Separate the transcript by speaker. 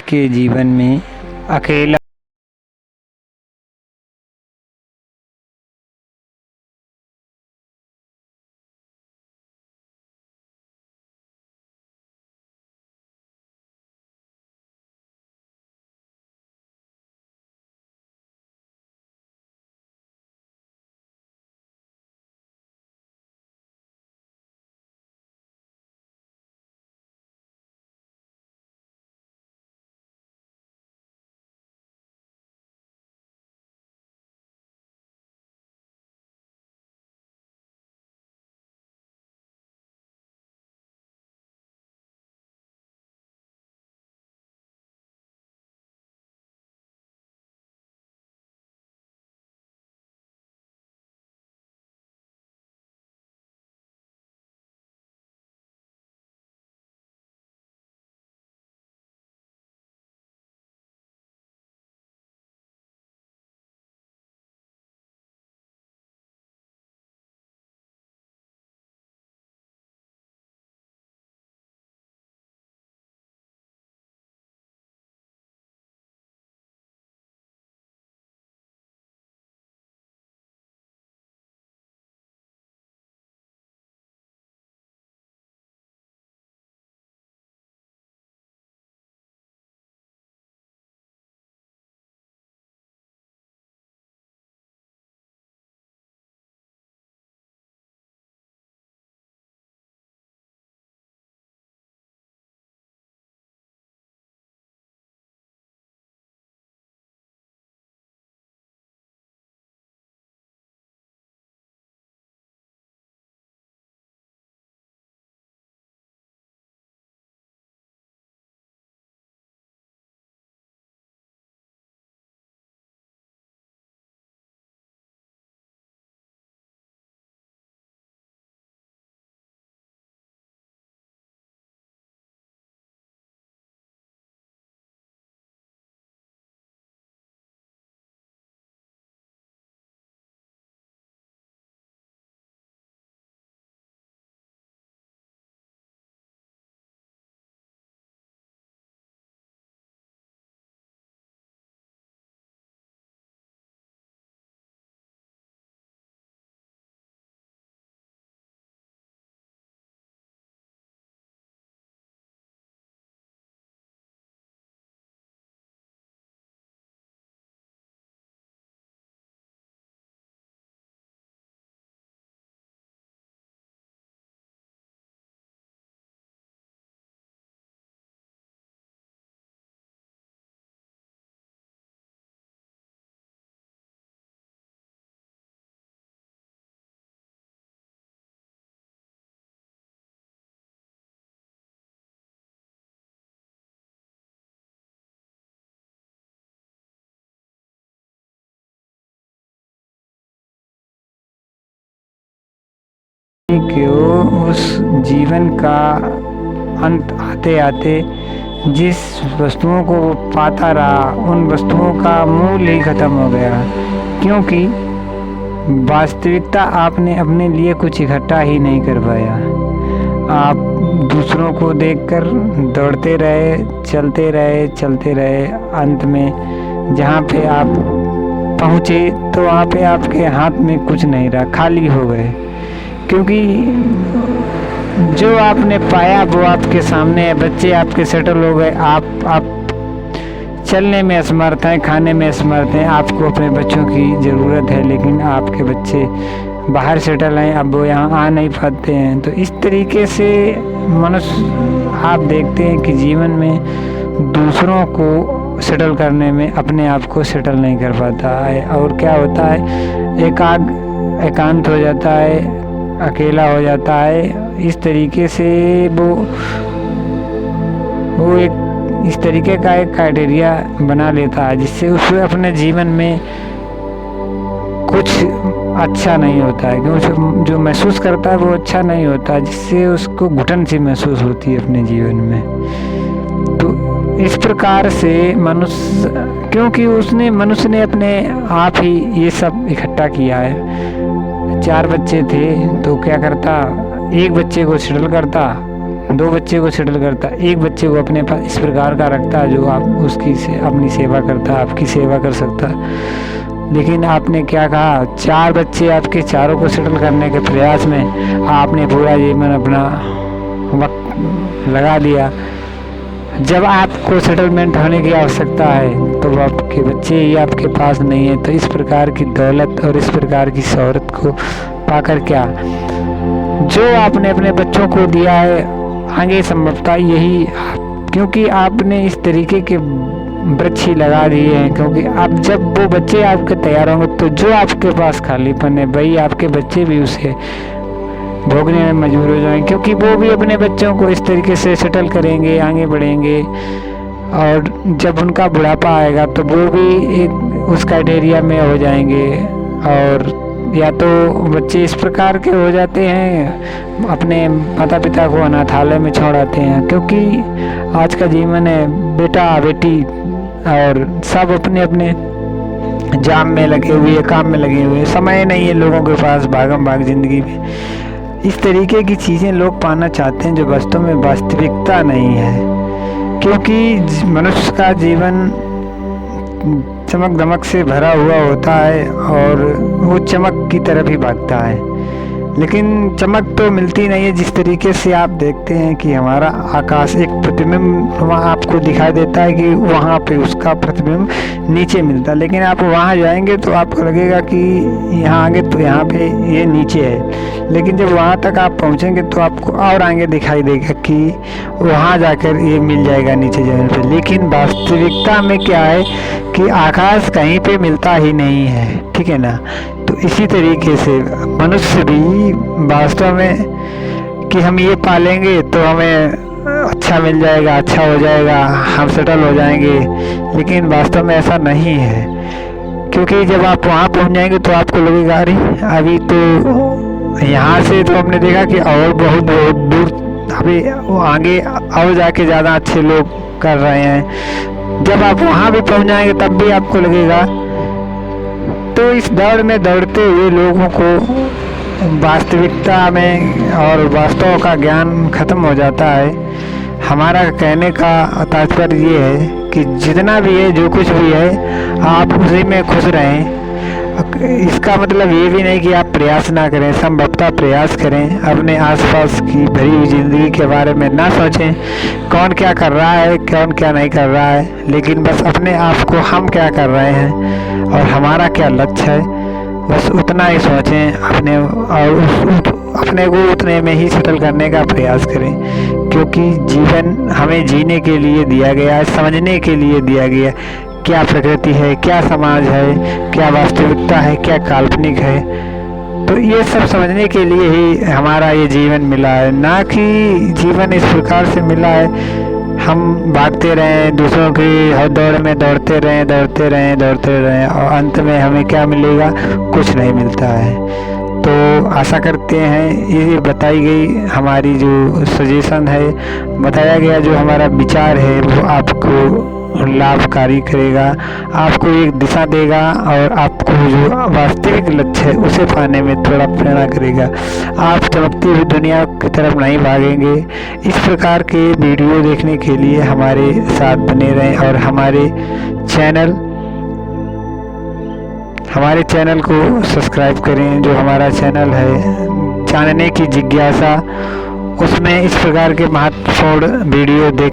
Speaker 1: के जीवन में अकेला क्यों उस जीवन का अंत आते आते जिस वस्तुओं को वो पाता रहा उन वस्तुओं का मूल्य ही खत्म हो गया, क्योंकि वास्तविकता आपने अपने लिए कुछ इकट्ठा ही नहीं कर पाया। आप दूसरों को देखकर दौड़ते रहे, चलते रहे, अंत में जहाँ पे आप पहुँचे तो वहाँ पे आपके हाथ में कुछ नहीं रहा, खाली हो गए, क्योंकि जो आपने पाया वो आपके सामने है। बच्चे आपके सेटल हो गए, आप चलने में असमर्थ हैं, खाने में असमर्थ हैं, आपको अपने बच्चों की ज़रूरत है, लेकिन आपके बच्चे बाहर सेटल हैं, अब वो यहाँ आ नहीं पाते हैं। तो इस तरीके से मनुष्य आप देखते हैं कि जीवन में दूसरों को सेटल करने में अपने आप को सेटल नहीं कर पाता है, और क्या होता है, एकांत हो जाता है, अकेला हो जाता है। इस तरीके से वो एक इस तरीके का एक क्राइटेरिया बना लेता है, जिससे उसे अपने जीवन में कुछ अच्छा नहीं होता है, क्योंकि जो महसूस करता है वो अच्छा नहीं होता, जिससे उसको घुटन सी महसूस होती है अपने जीवन में। तो इस प्रकार से मनुष्य, क्योंकि मनुष्य ने अपने आप ही ये सब इकट्ठा किया है। 4 बच्चे थे तो क्या करता, एक बच्चे को सेटल करता, 2 बच्चे को सेटल करता, एक बच्चे को अपने पास इस प्रकार का रखता जो आप उसकी अपनी सेवा करता, आपकी सेवा कर सकता। लेकिन आपने क्या कहा, 4 बच्चे आपके, चारों को सेटल करने के प्रयास में आपने पूरा जीवन अपना वक्त लगा दिया। जब आपको सेटलमेंट होने की आवश्यकता है तो आपके बच्चे ही आपके पास नहीं है। तो इस प्रकार की दौलत और इस प्रकार की शोहरत को पाकर क्या, जो आपने अपने बच्चों को दिया है आगे संभवतः यही, क्योंकि आपने इस तरीके के वृक्ष ही लगा दिए हैं। क्योंकि अब जब वो बच्चे आपके तैयार होंगे तो जो आपके पास खालीपन है वही आपके बच्चे भी उसे भोगने में मजबूर हो जाएंगे, क्योंकि वो भी अपने बच्चों को इस तरीके से सेटल करेंगे, आगे बढ़ेंगे। और जब उनका बुढ़ापा आएगा तो वो भी एक उस क्राइटेरिया में हो जाएंगे। और या तो बच्चे इस प्रकार के हो जाते हैं, अपने माता पिता को अनाथालय में छोड़ आते हैं। क्योंकि आज का जीवन है, बेटा बेटी और सब अपने अपने जाम में लगे हुए, काम में लगे हुए, समय नहीं है लोगों के पास भागम भाग जिंदगी में। इस तरीके की चीज़ें लोग पाना चाहते हैं जो वास्तव में वास्तविकता नहीं है। क्योंकि मनुष्य का जीवन चमक दमक से भरा हुआ होता है और वो चमक की तरफ ही भागता है, लेकिन चमक तो मिलती नहीं है। जिस तरीके से आप देखते हैं कि हमारा आकाश एक प्रतिबिंब वहाँ आपको दिखाई देता है कि वहाँ पे उसका प्रतिबिंब नीचे मिलता है, लेकिन आप वहाँ जाएंगे तो आपको लगेगा कि यहाँ आगे तो यहाँ पे ये नीचे है, लेकिन जब वहाँ तक आप पहुँचेंगे तो आपको और आगे दिखाई देगा कि वहाँ जाकर ये मिल जाएगा नीचे जमीन पे। लेकिन वास्तविकता में क्या है कि आकाश कहीं पे मिलता ही नहीं है, ठीक है ना। तो इसी तरीके से मनुष्य भी वास्तव में कि हम ये पालेंगे तो हमें अच्छा मिल जाएगा, अच्छा हो जाएगा, हम सेटल हो जाएंगे, लेकिन वास्तव में ऐसा नहीं है। क्योंकि जब आप वहाँ पहुँच जाएंगे तो आपको लगेगा अरे अभी तो यहाँ से तो हमने देखा कि और बहुत बहुत दूर अभी आगे और जाके ज़्यादा अच्छे लोग कर रहे हैं। जब आप वहाँ भी पहुँच जाएंगे तब भी आपको लगेगा। तो इस दौड़ में दौड़ते हुए लोगों को वास्तविकता में और वास्तव का ज्ञान खत्म हो जाता है। हमारा कहने का तात्पर्य ये है कि जितना भी है, जो कुछ भी है, आप उसी में खुश रहें। इसका मतलब ये भी नहीं कि आप प्रयास ना करें, संभवतः प्रयास करें। अपने आसपास की भरी हुई ज़िंदगी के बारे में ना सोचें कौन क्या कर रहा है, कौन क्या नहीं कर रहा है, लेकिन बस अपने आप को हम क्या कर रहे हैं और हमारा क्या लक्ष्य है, बस उतना ही सोचें अपने और अपने को उतने में ही सेटल करने का प्रयास करें। क्योंकि जीवन हमें जीने के लिए दिया गया है, समझने के लिए दिया गया है क्या प्रकृति है, क्या समाज है, क्या वास्तविकता है, क्या काल्पनिक है। तो ये सब समझने के लिए ही हमारा ये जीवन मिला है, ना कि जीवन इस प्रकार से मिला है हम भागते रहें, दूसरों की दौड़ में दौड़ते रहें और अंत में हमें क्या मिलेगा, कुछ नहीं मिलता है। तो आशा करते हैं ये बताई गई हमारी जो सजेशन है, बताया गया जो हमारा विचार है वो आपको लाभकारी करेगा, आपको एक दिशा देगा और आपको जो वास्तविक लक्ष्य है उसे पाने में थोड़ा प्रेरणा करेगा। आप चमकती हुई दुनिया की तरफ नहीं भागेंगे। इस प्रकार के वीडियो देखने के लिए हमारे साथ बने रहें और हमारे चैनल को सब्सक्राइब करें। जो हमारा चैनल है जानने की जिज्ञासा, उसमें इस प्रकार के महत्वपूर्ण वीडियो देख